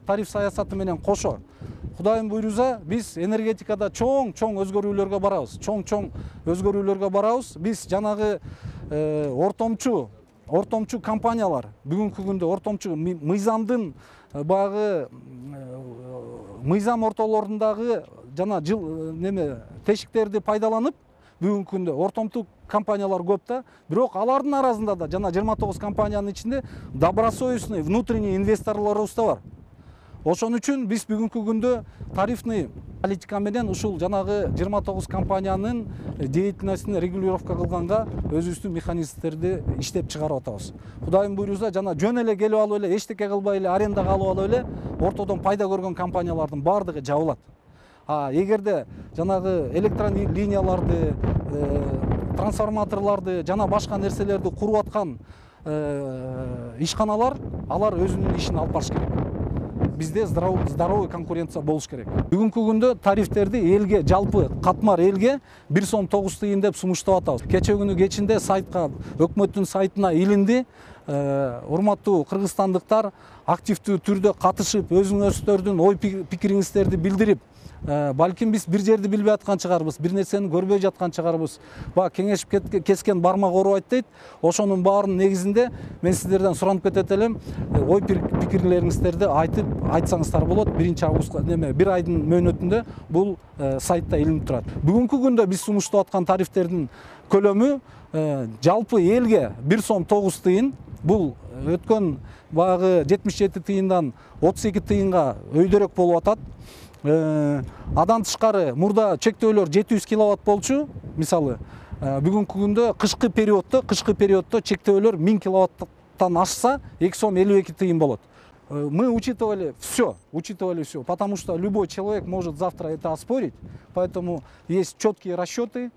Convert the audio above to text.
тариф саясаты менен кошо Кудайым буйруза биз энергетикада чоң өзгөрүүлөргө барабыз. Чоң өзгөрүүлөргө барабыз. Биз жанагы ортомчу компаниялар бүгүнкү күндө ортомчу мыйзамдын баягы мыйзам ортолорундагы жана тешиктерди пайдаланып бүгүнкү күндө ортомчу компаниялар көп да. Бирок алардын арасында да жана 29 компаниянын ичинде добросовестный внутренний инвесторлорубуз да бар. Ошон үчүн биз бүгүнкү күндө тарифный политика менен ушул жанагы 29 компаниянын деятельностун регулировка кылганга өзүбүздүн механизмдерди иштеп чыгарып атабыз. Кудайым буйруза жана жөн эле келип алып эле эчтеке кылбай эле арендага алып алып эле ортодон пайда көргөн компаниялардын баардыгы жабылат. Эгерде жанагы электрон линияларды, трансформаторларды жана башка нерселерди куруп аткан ишканалар алар өзүнүн ишин алып барыш керек. Bizde здоровый конкуренция болуш керек. Бүгүнкү күндө тарифтерди элге, жалпы катмар элге 1 сом 9 тыйын деп сунуштап атабыз. Кече күнү кечинде сайтка, өкмөттүн сайтына илинди. Урматтуу кыргызстандыктар активдүү түрдө катышып, өзүңүздөрдүн ой пикириңиздерди билдирип, балким биз бир жерди билбей аткан чыгарбыз, бир нерсени көрбөй жаткан чыгарбыз. Кеңешип кескен бармак орубайт дейт. Ошонун баарынын негизинде мен сиздерден суранып кетет элем. Ой пикирлериңиздерди айтсаңыздар болот. 1-августка бир айдын мөөнөтүндө бул сайтта илинип турат. Бүгүнкү күндө биз сунуштап аткан тарифтердин көлөмү жалпы элге 1 сом 9 тыйын. Бул өткөн баягы 77 тыйындан 32 тыйынга өйдөрөк болуп атат. Адан тышкары мурда чектөөлөр 700 киловатт болчу. Мисалы, бүгүнкү күндө кышкы периоддо чектөөлөр 1000 киловаттан ашса 2 сом 52 тыйын болот. Мы учитывали все, потому что любой человек может завтра это оспорить, поэтому есть четкие расчеты.